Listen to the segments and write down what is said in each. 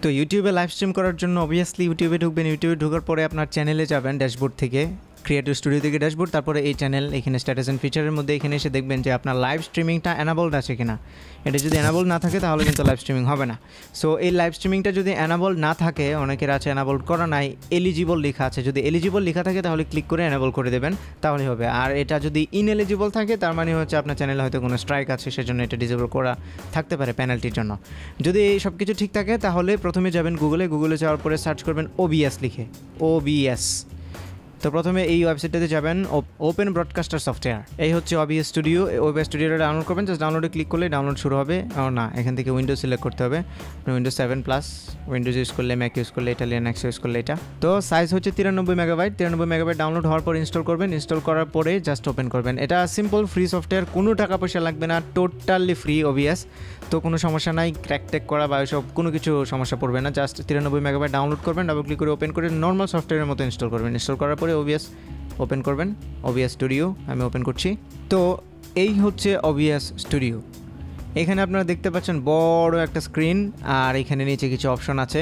তো ইউটিউবে live stream করার জন্য অবভিয়াসলি ইউটিউবে ঢুকবেন। ইউটিউবে ঢোকার পরে আপনার চ্যানেলে যাবেন, ড্যাশবোর্ড থেকে ক্রিয়েটর স্টুডিও থেকে ড্যাশবোর্ড, তারপরে এই চ্যানেল, এখানে স্ট্যাটাস অ্যান্ড ফিচারের মধ্যে এখানে এসে দেখবেন যে আপনার লাইভ স্ট্রিমিংটা অ্যানাবলড আছে কিনা। এটা যদি অ্যানাবল না থাকে তাহলে কিন্তু লাইভ স্ট্রিমিং হবে না। সো এই লাইভ স্ট্রিমিংটা যদি অ্যানাবল না থাকে, অনেকের আছে অ্যানাবল করা নাই, এলিজিবল লেখা আছে, যদি এলিজিবল লেখা থাকে তাহলে ক্লিক করে অ্যানাবল করে দেবেন, তাহলে হবে। আর এটা যদি ইনএলিজিবল থাকে তার মানে হচ্ছে আপনার চ্যানেলে হয়তো কোনো স্ট্রাইক আছে, সেজন্য এটা ডিসেবল করা থাকতে পারে পেনাল্টির জন্য। যদি এই সব কিছু ঠিক থাকে তাহলে প্রথমে যাবেন গুগলে যাওয়ার পরে সার্চ করবেন OBS লিখে, OBS। তো প্রথমে এই ওয়েবসাইটটাতে যাবেন, ওপেন ব্রডকাস্টার সফটওয়্যার, এই হচ্ছে OBS স্টুডিও। OBS স্টুডিওটা ডাউনলোড করবেন, জাস্ট ডাউনলোডে ক্লিক করলে ডাউনলোড শুরু হবে। না, এখান থেকে উইন্ডোজ সিলেক্ট করতে হবে। উইন্ডোজ 7+, উইন্ডোজ ইউজ করলে, ম্যাক ইউজ করলে এটা, লিনাক্স ইউজ করলে এটা। তো সাইজ হচ্ছে 93 মেগাবাইট। 93 মেগাবাইট ডাউনলোড হওয়ার পর ইনস্টল করবেন। ইনস্টল করার পরে জাস্ট ওপেন করবেন। এটা সিম্পল ফ্রি সফটওয়্যার, কোনো টাকা পয়সা লাগবে না, টোটালি ফ্রি OBS। তো কোনো সমস্যা নাই, ক্র্যাক ট্যাক করা বা এসব কোনো কিছু সমস্যা পড়বে না। জাস্ট 93 মেগাবাইট ডাউনলোড করবেন, ডাবল ক্লিক করে ওপেন করে নর্মাল সফটওয়্যারের মতো ইনস্টল করবেন। ইনস্টল করার পরে OBS ওপেন করবেন, OBS স্টুডিও আমি ওপেন করছি। তো এই হচ্ছে OBS স্টুডিও। এখানে আপনারা দেখতে পাচ্ছেন বড় একটা স্ক্রিন, আর এখানে নিচে কিছু অপশন আছে।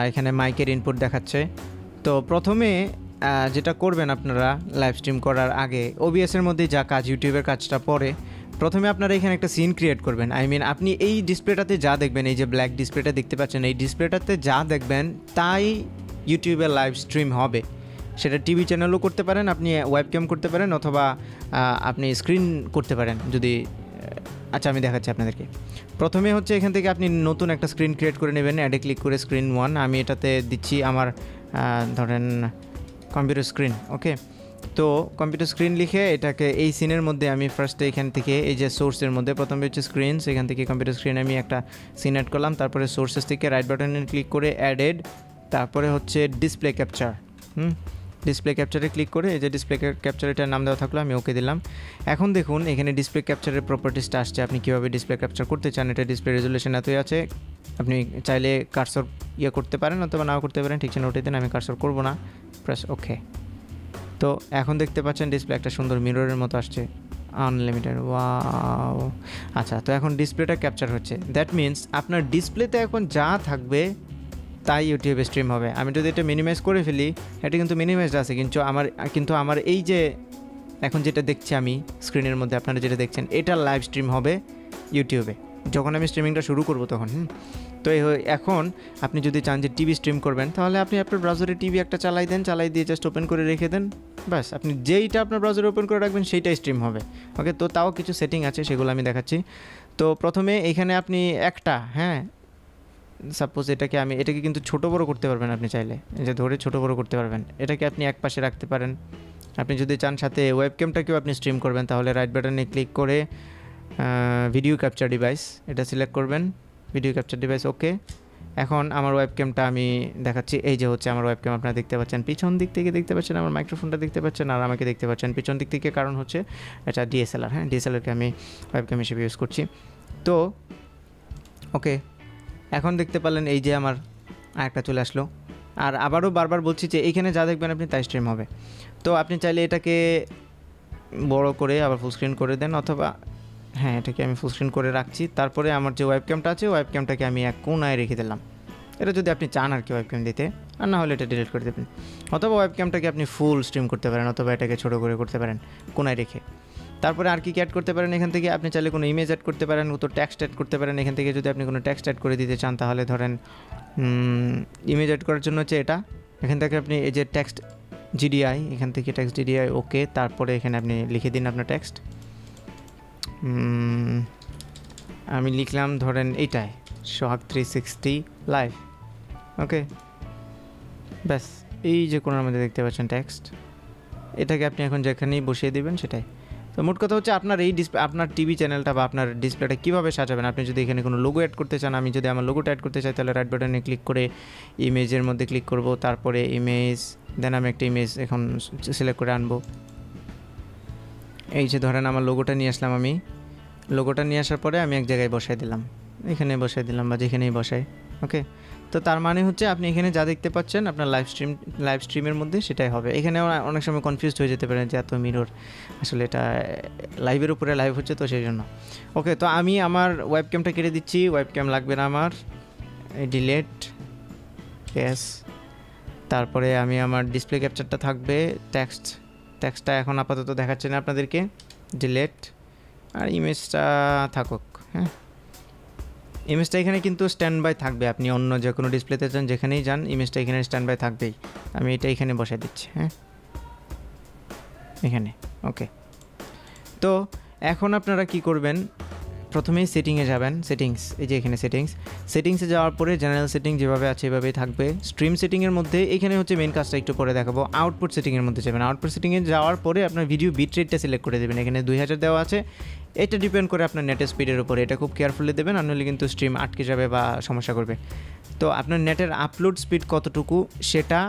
এখানে মাইকের ইনপুট দেখাচ্ছে। তো প্রথমে যেটা করবেন আপনারা লাইভ স্ট্রিম করার আগে, OBS-এর মধ্যে যা কাজ, ইউটিউবের কাজটা পরে, প্রথমে আপনারা এখানে একটা সিন ক্রিয়েট করবেন। আপনি এই ডিসপ্লেটাতে যা দেখবেন, এই যে ব্ল্যাক ডিসপ্লেটা দেখতে পাচ্ছেন, এই ডিসপ্লেটাতে যা দেখবেন তাই ইউটিউবে লাইভ স্ট্রিম হবে। সেটা টিভি চ্যানেলও করতে পারেন, আপনি ওয়েবক্যাম করতে পারেন, অথবা আপনি স্ক্রিন করতে পারেন যদি। আচ্ছা, আমি দেখাচ্ছি আপনাদেরকে। প্রথমে হচ্ছে এখান থেকে আপনি নতুন একটা স্ক্রিন ক্রিয়েট করে নেবেন, অ্যাডে ক্লিক করে স্ক্রিন 1, আমি এটাতে দিচ্ছি আমার ধরেন কম্পিউটার স্ক্রিন। ওকে, তো কম্পিউটার স্ক্রিন লিখে এটাকে এই সিনের মধ্যে আমি ফার্স্টে এখান থেকে এই যে সোর্সের মধ্যে প্রথমে হচ্ছে স্ক্রিন, সেখান থেকে কম্পিউটার স্ক্রিনে আমি একটা সিন অ্যাড করলাম। তারপরে সোর্সেস থেকে রাইট বাটনে ক্লিক করে অ্যাডেড, তারপরে হচ্ছে ডিসপ্লে ক্যাপচার। ডিসপ্লে ক্যাপচারে ক্লিক করে এই যে ডিসপ্লে ক্যাপচার, এটার নাম দেওয়া থাকলো, আমি ওকে দিলাম। এখন দেখুন এখানে ডিসপ্লে ক্যাপচারের প্রপার্টিসটা আসছে, আপনি কীভাবে ডিসপ্লে ক্যাপচার করতে চান। এটা ডিসপ্লে রেজুলেশন এতই আছে, আপনি চাইলে কার্সর করতে পারেন অথবা নাও করতে পারেন, ঠিক আছে, ওটাই দেন, আমি কার্সর করবো না, প্রেস ওকে। তো এখন দেখতে পাচ্ছেন ডিসপ্লে একটা সুন্দর মিররের মতো আসছে, আনলিমিটেড, ওয়াও। আচ্ছা, তো এখন ডিসপ্লেটা ক্যাপচার হচ্ছে, দ্যাট মিনস আপনার ডিসপ্লেতে এখন যা থাকবে তাই ইউটিউবে স্ট্রিম হবে। আমি যদি এটা মিনিমাইজ করে ফেলি, এটা কিন্তু মিনিমাইজড আছে, কিন্তু আমার এই যে এখন যেটা দেখছি আমি স্ক্রিনের মধ্যে, আপনারা যেটা দেখছেন, এটা লাইভ স্ট্রিম হবে ইউটিউবে যখন আমি স্ট্রিমিংটা শুরু করব তখন। তো এখন আপনি যদি চান যে টিভি স্ট্রিম করবেন, তাহলে আপনি আপনার ব্রাউজারে টিভি একটা চালাই দিয়ে জাস্ট ওপেন করে রেখে দেন, ব্যাস, আপনি যেইটা আপনার ব্রাউজারে ওপেন করে রাখবেন সেইটাই স্ট্রিম হবে। ওকে, তো তাও কিছু সেটিং আছে, সেগুলো আমি দেখাচ্ছি। তো প্রথমে এখানে আপনি একটা, সাপোজ এটাকে কিন্তু ছোটো বড়ো করতে পারবেন, আপনি চাইলে যে ধরে ছোটো বড়ো করতে পারবেন। এটাকে আপনি এক পাশে রাখতে পারেন। আপনি যদি চান সাথে ওয়েবক্যামটাকেও আপনি স্ট্রিম করবেন, তাহলে রাইট বাটনে ক্লিক করে ভিডিও ক্যাপচার ডিভাইস এটা সিলেক্ট করবেন, ভিডিও ক্যাপচার ডিভাইস, ওকে। এখন আমার ওয়েবক্যামটা আমি দেখাচ্ছি, এই যে হচ্ছে আমার ওয়েবক্যাম, আপনারা দেখতে পাচ্ছেন, পিছন দিক থেকে দেখতে পাচ্ছেন, আমার মাইক্রোফোনটা দেখতে পাচ্ছেন, আর আমাকে দেখতে পাচ্ছেন পিছন দিক থেকে, কারণ হচ্ছে এটা DSLR, DSLRকে আমি ওয়েবক্যাম হিসেবে ইউজ করছি। তো ওকে, এখন দেখতে পারলেন এই যে আমার আরেকটা চলে আসলো। আর আবারও বারবার বলছি যে এইখানে যা দেখবেন আপনি তাই স্ট্রিম হবে। তো আপনি চাইলে এটাকে বড় করে আবার ফুল স্ক্রিন করে দেন, অথবা এটাকে আমি ফুল স্ক্রিন করে রাখছি। তারপরে আমার যে ওয়েবক্যামটা আছে, ওয়েবক্যামটাকে আমি এক কোনায় রেখে দিলাম। এটা যদি আপনি চান আর কি ওয়েবক্যাম দিতে, আর না হলে এটা ডিলিট করে দেবেন। অথবা ওয়েবক্যামটাকে আপনি ফুল স্ট্রিম করতে পারেন, অথবা এটাকে ছোটো করে করতে পারেন কোনায় রেখে। তারপরে আর কি অ্যাড করতে পারেন, এখান থেকে আপনি চাইলে কোনো ইমেজ অ্যাড করতে পারেন, তো টেক্সট অ্যাড করতে পারেন। এখান থেকে যদি আপনি কোনো টেক্সট অ্যাড করে দিতে চান, তাহলে ধরেন ইমেজ অ্যাড করার জন্য হচ্ছে এটা, এখান থেকে আপনি এই যে টেক্সট GDI, এখান থেকে টেক্সট GDI, ওকে। তারপরে এখানে আপনি লিখে দিন আপনার টেক্সট। আমি লিখলাম ধরেন এইটাই, সোহাগ 360 লাইভ, ওকে, ব্যাস। এই যে কোনার মধ্যে দেখতে পাচ্ছেন টেক্সট, এটাকে আপনি এখন যেখানেই বসিয়ে দেবেন সেটাই। তো মোট কথা হচ্ছে আপনার এই আপনার টিভি চ্যানেলটা বা আপনার ডিসপ্লেটা কীভাবে সাজাবেন। আপনি যদি এখানে কোনো লোগো অ্যাড করতে চান, আমি যদি আমার লোগোটা অ্যাড করতে চাই, তাহলে রাইট বাটনে ক্লিক করে ইমেজের মধ্যে ক্লিক করব, তারপরে ইমেজ, দেন আমি একটা ইমেজ এখন সিলেক্ট করে আনবো। এই যে ধরেন আমার লোগোটা নিয়ে আসলাম, আমি লোগোটা নিয়ে আসার পরে আমি এক জায়গায় বসাই দিলাম, এখানে বসাই দিলাম বা যেখানেই বসাই, ওকে। তো তার মানে হচ্ছে আপনি এখানে যা দেখতে পাচ্ছেন আপনার লাইভ স্ট্রিমের মধ্যে সেটাই হবে। এখানে অনেক সময় কনফিউজড হয়ে যেতে পারেন যে এত মিরর, আসলে এটা লাইভের উপরে লাইভ হচ্ছে, তো সেই জন্য। ওকে, তো আমি আমার ওয়েবক্যামটা কেটে দিচ্ছি, ওয়েবক্যাম লাগবে না আমার। Delete, yes. তারপরে আমি আমার ডিসপ্লে ক্যাপচারটা থাকবে, টেক্সটটা এখন আপাতত দেখাচ্ছে না আপনাদেরকে, ডিলেট। আর ইমেজটা থাকুক, হ্যাঁ। ইমেজটা এখানে কিন্তু স্ট্যান্ড বাই থাকবে, আপনি অন্য যে কোনো ডিসপ্লেতে যান, যেখানেই যান, ইমেজটা এখানে স্ট্যান্ড বাই থাকবেই। আমি এটা এখানে বসাই দিচ্ছি, হ্যাঁ, এখানে, ওকে। তো এখন আপনারা কি করবেন, প্রথমেই সেটিংয়ে যাবেন, সেটিংস, এই যে এখানে সেটিংসে যাওয়ার পরে জেনারেল সেটিং যেভাবে আছে এভাবেই থাকবে। স্ট্রিম সেটিংয়ের মধ্যে এখানে হচ্ছে মেন কাজটা একটু পরে দেখাবো, আউটপুট সেটিংয়ের মধ্যে যাবেন। আউটপুট সেটিংয়ে যাওয়ার পরে আপনার ভিডিও বিট রেটটা সিলেক্ট করে দেবেন, এখানে 2000 দেওয়া আছে। এটা ডিপেন্ড করে আপনার নেটের স্পিডের উপরে, এটা খুব কেয়ারফুলি দেবেন, আর নইলে কিন্তু স্ট্রিম আটকে যাবে বা সমস্যা করবে। তো আপনার নেটের আপলোড স্পিড কতটুকু সেটা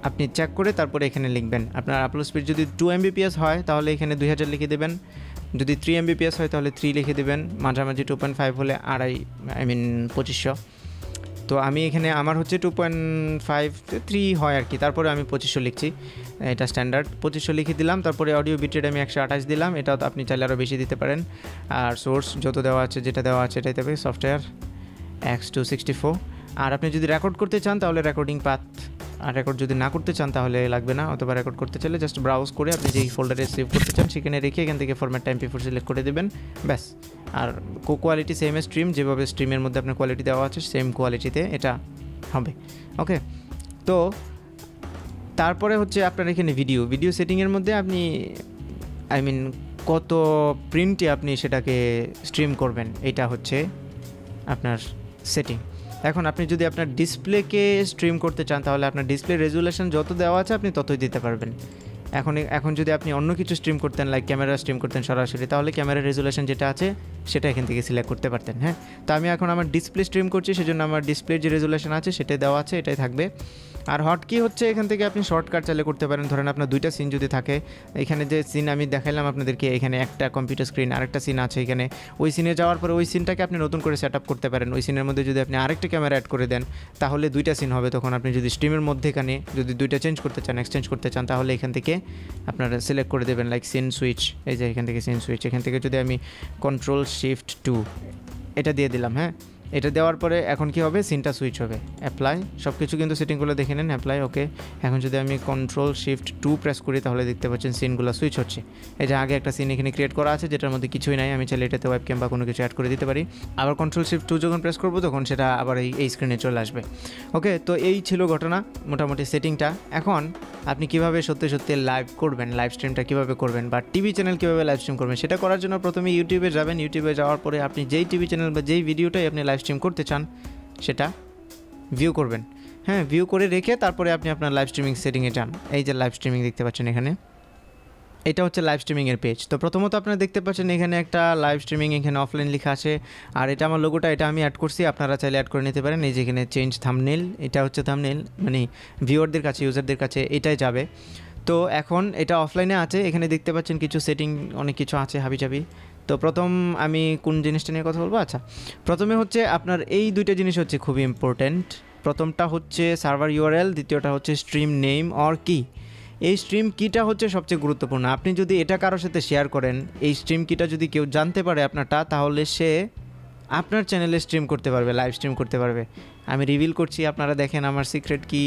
আপনি চেক করে তারপরে এখানে লিখবেন। আপনার আপলোড স্পিড যদি 2 Mbps হয় তাহলে এখানে 2000 লিখে দেবেন, যদি 3 Mbps হয় তাহলে 3 লিখে দেবেন, মাঝামাঝি 2.5 হলে 2500। তো আমি এখানে আমার হচ্ছে 2.5 3 হয় আর কি, তারপরে আমি 2500 লিখছি, এটা স্ট্যান্ডার্ড। 2500 লিখে দিলাম, তারপরে অডিও বিট রেট আমি 128 দিলাম, এটাও আপনি চাইলে আরও বেশি দিতে পারেন। আর সোর্স যত দেওয়া আছে, যেটা দেওয়া আছে এটাই দেবে, সফটওয়্যার X264। আর আপনি যদি রেকর্ড করতে চান তাহলে রেকর্ডিং পাথ, আর রেকর্ড যদি না করতে চান তাহলে লাগবে না, অথবা রেকর্ড করতে চাইলে জাস্ট ব্রাউজ করে আপনি যেই ফোল্ডারে সেভ করতে চান সেখানে রেখে এখান থেকে ফরম্যাট MP4 সিলেক্ট করে দেবেন, ব্যাস। আর কোয়ালিটি সেম স্ট্রিম, যেভাবে স্ট্রিমের মধ্যে আপনার কোয়ালিটি দেওয়া আছে সেম কোয়ালিটিতে এটা হবে, ওকে। তো তারপরে হচ্ছে আপনার এখানে ভিডিও সেটিংয়ের মধ্যে আপনি কত প্রিন্টে আপনি সেটাকে স্ট্রিম করবেন, এটা হচ্ছে আপনার সেটিং। এখন আপনি যদি আপনার ডিসপ্লেকে স্ট্রিম করতে চান তাহলে আপনার ডিসপ্লে রেজুলেশন যত দেওয়া আছে আপনি ততই দিতে পারবেন। এখন যদি আপনি অন্য কিছু স্ট্রিম করতেন, লাইক ক্যামেরা স্ট্রিম করতেন সরাসরি, তাহলে ক্যামেরার রেজুলেশন যেটা আছে সেটা এখান থেকে সিলেক্ট করতে পারতেন, হ্যাঁ। তো আমি এখন আমার ডিসপ্লে স্ট্রিম করছি, সেজন্য আমার ডিসপ্লের যে রেজুলেশন আছে সেটাই দেওয়া আছে, এটাই থাকবে। আর হটকি হচ্ছে এখান থেকে আপনি শর্টকাট চাইলে করতে পারেন। ধরেন আপনার 2টা সিন যদি থাকে, এখানে যে সিন আমি দেখাইলাম আপনাদেরকে, এখানে একটা কম্পিউটার স্ক্রিন, আরেকটা সিন আছে এখানে, ওই সিনে যাওয়ার পরে ওই সিনটাকে আপনি নতুন করে সেট আপ করতে পারেন। ওই সিনের মধ্যে যদি আপনি আরেকটা ক্যামেরা অ্যাড করে দেন তাহলে 2টা সিন হবে। তখন আপনি যদি স্ট্রিমের মধ্যে এখানে যদি 2টা চেঞ্জ করতে চান, এক্সচেঞ্জ করতে চান, তাহলে এখান থেকে আপনারা সিলেক্ট করে দেবেন, লাইক সিন সুইচ, এই যে এখান থেকে সিন সুইচ, এখান থেকে যদি আমি Ctrl+Shift+2 এটা দিয়ে দিলাম, হ্যাঁ। এটা দেওয়ার পরে এখন কি হবে, সিনটা সুইচ হবে, অ্যাপ্লাই, সব কিছু কিন্তু সেটিংগুলো দেখে নেন, অ্যাপ্লাই, ওকে। এখন যদি আমি Ctrl+Shift+2 প্রেস করি তাহলে দেখতে পাচ্ছেন সিনগুলো সুইচ হচ্ছে। এই যে আগে একটা সিন এখানে ক্রিয়েট করা আছে যেটার মধ্যে কিছুই নাই, আমি চাইলে এটাতে ওয়েবক্যাম বা কোনো কিছু অ্যাড করে দিতে পারি। আবার Ctrl+Shift+2 যখন প্রেস করবো তখন সেটা আবার এই স্ক্রিনে চলে আসবে, ওকে। তো এই ছিল ঘটনা, মোটামুটি সেটিংটা। এখন আপনি কীভাবে সত্যি লাইভ করবেন, লাইভ স্ট্রিমটা কীভাবে করবেন, বা টিভি চ্যানেল কীভাবে লাইভ স্ট্রিম করবেন, সেটা করার জন্য প্রথমে ইউটিউবে যাবেন। ইউটিউবে যাওয়ার পরে আপনি যেই টিভি চ্যানেল বা যেই ভিডিওটাই আপনি লাইভ স্ট্রিম করতে চান সেটা ভিউ করবেন, হ্যাঁ। ভিউ করে রেখে তারপরে আপনি আপনার লাইভ স্ট্রিমিং সেটিংয়ে যান। এই যে লাইভ স্ট্রিমিং দেখতে পাচ্ছেন এখানে, এটা হচ্ছে লাইভ স্ট্রিমিংয়ের পেজ। তো প্রথমত আপনারা দেখতে পাচ্ছেন এখানে একটা লাইভ স্ট্রিমিং, এখানে অফলাইন লেখা আছে, আর এটা আমার লোগোটা, এটা আমি অ্যাড করছি, আপনারা চাইলে অ্যাড করে নিতে পারেন। এই যে এখানে চেঞ্জ থাম্বনেল, এটা হচ্ছে থাম্বনেল, মানে ভিউয়ারদের কাছে, ইউজারদের কাছে এটাই যাবে। তো এখন এটা অফলাইনে আছে, এখানে দেখতে পাচ্ছেন কিছু সেটিং, অনেক কিছু আছে হাবিজাবি। তো প্রথম আমি কোন জিনিসটা নিয়ে কথা বলবো, আচ্ছা, প্রথমে হচ্ছে আপনার এই 2টা জিনিস হচ্ছে খুবই ইম্পর্ট্যান্ট। প্রথমটা হচ্ছে সার্ভার URL, দ্বিতীয়টা হচ্ছে স্ট্রিম নেম অর কি। এই স্ট্রিম কিটা হচ্ছে সবচেয়ে গুরুত্বপূর্ণ। আপনি যদি এটা কারোর সাথে শেয়ার করেন, এই স্ট্রিম কিটা যদি কেউ জানতে পারে আপনারটা, তাহলে সে আপনার চ্যানেলে স্ট্রিম করতে পারবে, লাইভ স্ট্রিম করতে পারবে। আমি রিভিল করছি, আপনারা দেখেন আমার সিক্রেট কি।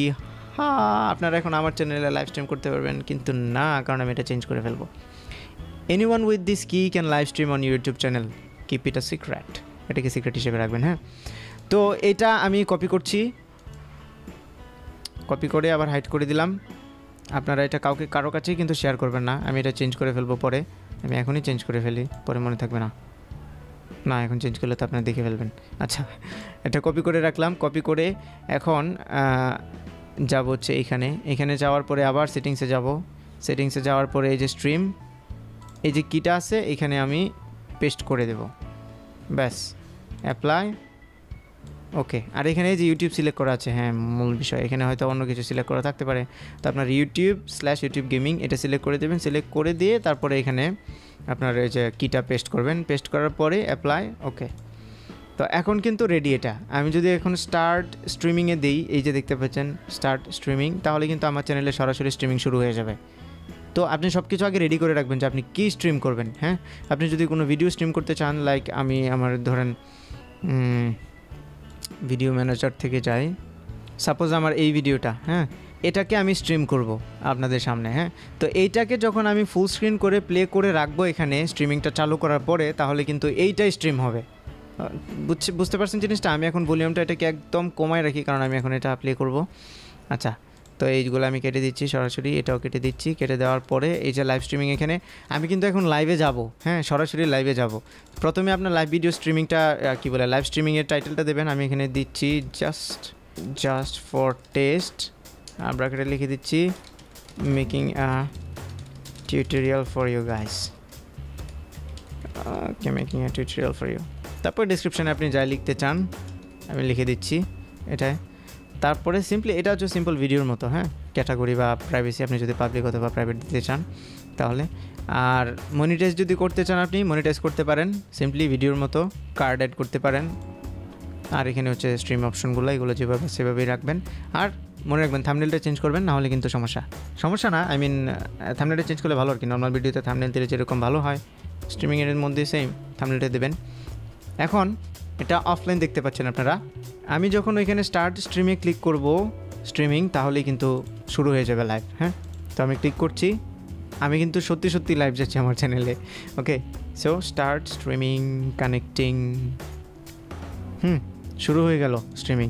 হ্যাঁ, আপনারা এখন আমার চ্যানেলে লাইভ স্ট্রিম করতে পারবেন, কিন্তু না, কারণ আমি এটা চেঞ্জ করে ফেলবো। এনিওয়ান উইথ দিস কি can live stream on YouTube channel, keep it a secret, এটাকে সিক্রেট হিসেবে রাখবেন, হ্যাঁ। তো এটা আমি কপি করছি, কপি করে আবার হাইড করে দিলাম। আপনারা এটা কারো কাছেই কিন্তু শেয়ার করবেন না, আমি এটা চেঞ্জ করে ফেলবো পরে, আমি এখনই চেঞ্জ করে ফেলি, পরে মনে থাকবে না, এখন চেঞ্জ করলে তো আপনারা দেখে ফেলবেন। আচ্ছা, এটা কপি করে রাখলাম, কপি করে এখন যাব হচ্ছে এখানে যাওয়ার পরে আবার সেটিংসে যাব। সেটিংসে যাওয়ার পরে এই যে স্ট্রিম, এই যে কিটা আছে এখানে আমি পেস্ট করে দেব, ব্যাস, অ্যাপ্লাই, ওকে। আর এখানে যে ইউটিউব সিলেক্ট করা আছে, হ্যাঁ, মূল বিষয়, এখানে হয়তো অন্য কিছু সিলেক্ট করা থাকতে পারে। তো আপনার YouTube/YouTube গেমিং এটা সিলেক্ট করে দেবেন, সিলেক্ট করে দিয়ে তারপরে এখানে আপনার এই যে কিটা পেস্ট করবেন, পেস্ট করার পরে অ্যাপ্লাই, ওকে। তো এখন কিন্তু রেডি এটা। আমি যদি এখন স্টার্ট স্ট্রিমিংয়ে দিই, এই যে দেখতে পাচ্ছেন স্টার্ট স্ট্রিমিং, তাহলে কিন্তু আমার চ্যানেলে সরাসরি স্ট্রিমিং শুরু হয়ে যাবে। তো আপনি সব কিছু আগে রেডি করে রাখবেন যে আপনি কী স্ট্রিম করবেন, হ্যাঁ। আপনি যদি কোনো ভিডিও স্ট্রিম করতে চান, লাইক আমি আমার ধরেন ভিডিও ম্যানেজার থেকে যাই, সাপোজ আমার এই ভিডিওটা, হ্যাঁ, এটাকে আমি স্ট্রিম করব আপনাদের সামনে, হ্যাঁ। তো এইটাকে যখন আমি ফুল স্ক্রিন করে প্লে করে রাখবো এখানে স্ট্রিমিংটা চালু করার পরে, তাহলে কিন্তু এইটাই স্ট্রিম হবে। বুঝতে পারছেন জিনিসটা? আমি এখন ভলিউমটা এটাকে একদম কমায় রাখি, কারণ আমি এখন এটা প্লে করব। আচ্ছা, তো এইগুলো আমি কেটে দিচ্ছি সরাসরি, এটাও কেটে দিচ্ছি। কেটে দেওয়ার পরে এই যে লাইভ স্ট্রিমিং, এখানে আমি কিন্তু এখন লাইভে যাব, হ্যাঁ, সরাসরি লাইভে যাব। প্রথমে আপনার লাইভ ভিডিও স্ট্রিমিংটা কী বলে, লাইভ স্ট্রিমিংয়ের টাইটেলটা দেবেন। আমি এখানে দিচ্ছি জাস্ট ফর টেস্ট, ব্র্যাকেটে লিখে দিচ্ছি making a tutorial for you guys, okay, making a tutorial for you. তারপর ডিসক্রিপশানে আপনি যাই লিখতে চান আমি লিখে দিচ্ছি এটাই। তারপরে সিম্পলি এটা হচ্ছে সিম্পল ভিডিওর মতো, হ্যাঁ, ক্যাটাগরি বা প্রাইভেসি আপনি যদি পাবলিক অথবা প্রাইভেট দিতে চান তাহলে। আর মনিটাইজ যদি করতে চান আপনি মনিটাইজ করতে পারেন, সিম্পলি ভিডিওর মতো কার্ড অ্যাড করতে পারেন। আর এখানে হচ্ছে স্ট্রিম অপশনগুলো, এগুলো যেভাবে সেভাবেই রাখবেন। আর মনে রাখবেন থাম্বনেলটা চেঞ্জ করবেন, নাহলে কিন্তু সমস্যা না, আই মিন থাম্বনেলটা চেঞ্জ করলে ভালো আর কি। নর্মাল ভিডিওতে থাম্বনেল দিলে যেরকম ভালো হয়, স্ট্রিমিংয়ের মধ্যে সেম থাম্বনেলটা দেবেন। এখন এটা অফলাইন দেখতে পাচ্ছেন আপনারা। আমি যখন ওইখানে স্টার্ট স্ট্রিমে ক্লিক করব স্ট্রিমিং, তাহলেই কিন্তু শুরু হয়ে যাবে লাইভ, হ্যাঁ। তো আমি ক্লিক করছি, আমি কিন্তু সত্যি লাইভ যাচ্ছি আমার চ্যানেলে। ওকে, সো স্টার্ট স্ট্রিমিং, কানেক্টিং, শুরু হয়ে গেল স্ট্রিমিং।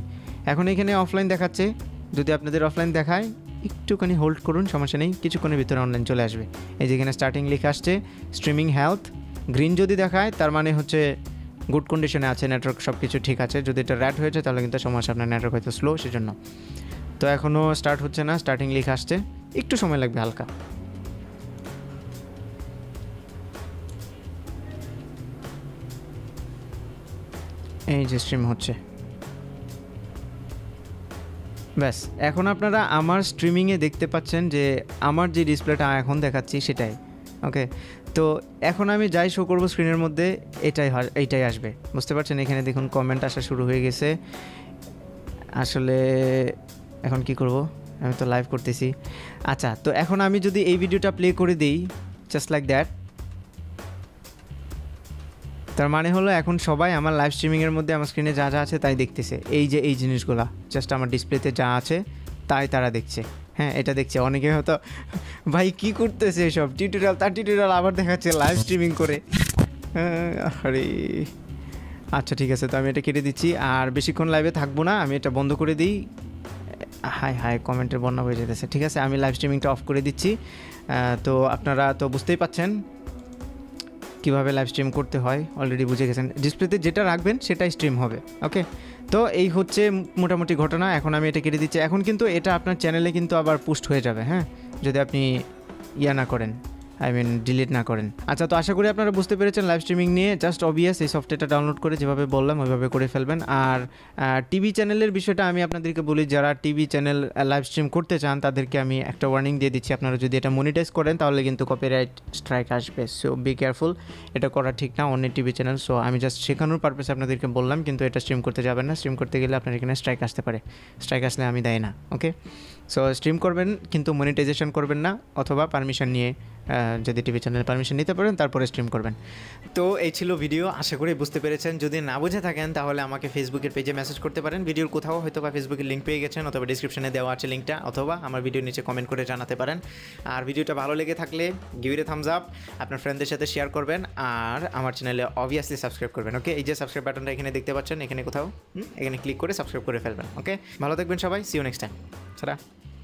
এখন এখানে অফলাইন দেখাচ্ছে, যদি আপনাদের অফলাইন দেখায় একটুখানি হোল্ড করুন, সমস্যা নেই, কিছুক্ষণের ভিতরে অনলাইন চলে আসবে। এই যে এখানে স্টার্টিং লেখা আসছে, স্ট্রিমিং হেলথ গ্রিন যদি দেখায় তার মানে হচ্ছে গুড কন্ডিশনে আছে, নেটওয়ার্ক সব কিছু ঠিক আছে। যদি এটা রেড হয়েছে তাহলে কিন্তু সমস্যা, আপনার নেটওয়ার্ক হয়তো স্লো, সেজন্য। তো এখনও স্টার্ট হচ্ছে না, স্টার্টিং লেখা আসছে, একটু সময় লাগবে হালকা। এই যে স্ট্রিম হচ্ছে, ব্যাস। এখন আপনারা আমার স্ট্রিমিংয়ে দেখতে পাচ্ছেন যে আমার যে ডিসপ্লেটা এখন দেখাচ্ছি সেটাই। ওকে, তো এখন আমি যাই শো করবো স্ক্রিনের মধ্যে এইটাই আসবে, বুঝতে পারছেন? এখানে দেখুন কমেন্ট আসা শুরু হয়ে গেছে। আসলে এখন কি করব, আমি তো লাইভ করতেছি। আচ্ছা, তো এখন আমি যদি এই ভিডিওটা প্লে করে দিই জাস্ট লাইক দ্যাট, তার মানে হলো এখন সবাই আমার লাইভ স্ট্রিমিংয়ের মধ্যে আমার স্ক্রিনে যা যা আছে তাই দেখতেছে। এই যে এই জিনিসগুলো জাস্ট আমার ডিসপ্লেতে যা আছে তাই তারা দেখছে, হ্যাঁ, এটা দেখছে। অনেকে হয়তো ভাই কী করতেছে এসব, টিউটোরিয়াল আবার দেখাচ্ছে লাইভ স্ট্রিমিং করে, আরে আচ্ছা ঠিক আছে। তো আমি এটা কেটে দিচ্ছি, আর বেশিক্ষণ লাইভে থাকবো না, আমি এটা বন্ধ করে দিই। হাই কমেন্টের বন্যা হয়ে যেতেছে, ঠিক আছে, আমি লাইভ স্ট্রিমিংটা অফ করে দিচ্ছি। তো আপনারা তো বুঝতেই পাচ্ছেন কীভাবে লাইভ স্ট্রিম করতে হয়, অলরেডি বুঝে গেছেন। ডিসপ্লেতে যেটা রাখবেন সেটাই স্ট্রিম হবে। ওকে, তো এই হচ্ছে মোটামুটি ঘটনা। এখন আমি এটা কেটে দিচ্ছি। এখন কিন্তু এটা আপনার চ্যানেলে কিন্তু আবার পোস্ট হয়ে যাবে, হ্যাঁ, যদি আপনি না করেন, আই মিন ডিলিট না করেন। আচ্ছা, তো আশা করি আপনারা বুঝতে পেরেছেন লাইভ স্ট্রিমিং নিয়ে। জাস্ট অবভিয়াস এই সফটওয়্যারটা ডাউনলোড করে যেভাবে বললাম ওইভাবে করে ফেলবেন। আর টিভি চ্যানেলের বিষয়টা আমি আপনাদেরকে বলি, যারা টিভি চ্যানেল লাইভ স্ট্রিম করতে চান তাদেরকে আমি একটা ওয়ার্নিং দিয়ে দিচ্ছি, আপনারা যদি এটা মনিটাইজ করেন তাহলে কিন্তু কপিরাইট স্ট্রাইক আসবে। সো বি কেয়ারফুল, এটা করা ঠিক না অন্য টিভি চ্যানেল। সো আমি জাস্ট শেখানোর পারপাসে আপনাদেরকে বললাম, কিন্তু এটা স্ট্রিম করতে যাবেন না। স্ট্রিম করতে গেলে আপনার এখানে স্ট্রাইক আসতে পারে, স্ট্রাইক আসলে আমি দেয় না। ওকে, সো স্ট্রিম করবেন কিন্তু মনিটাইজেশন করবেন না, অথবা পারমিশন নিয়ে, যদি টিভি চ্যানেল পারমিশন নিতে পারেন তারপরে স্ট্রিম করবেন। তো এই ছিল ভিডিও, আশা করি বুঝতে পেরেছেন। যদি না বুঝে থাকেন তাহলে আমাকে ফেসবুকের পেজে মেসেজ করতে পারেন, ভিডিওর কোথাও হয়তো বা ফেসবুকের লিঙ্ক পেয়ে গেছেন, অথবা ডিসক্রিপশনে দেওয়া আছে লিঙ্কটা, অথবা আমার ভিডিওর নিচে কমেন্ট করে জানাতে পারেন। আর ভিডিওটা ভালো লেগে থাকলে give it A Thums up, আপনার ফ্রেন্ডদের সাথে শেয়ার করবেন, আর আমার চ্যানেলে অবভিয়াসলি সাবস্ক্রাইব করবেন। ওকে, এই যে সাবস্ক্রাইব বাটনটা এখানে দেখতে পাচ্ছেন, এখানে কোথাও এখানে ক্লিক করে সাবস্ক্রাইব করে ফেলবেন। ওকে, ভালো থাকবেন সবাই, সি ইউ নেক্সট টাইম, ছাড়া।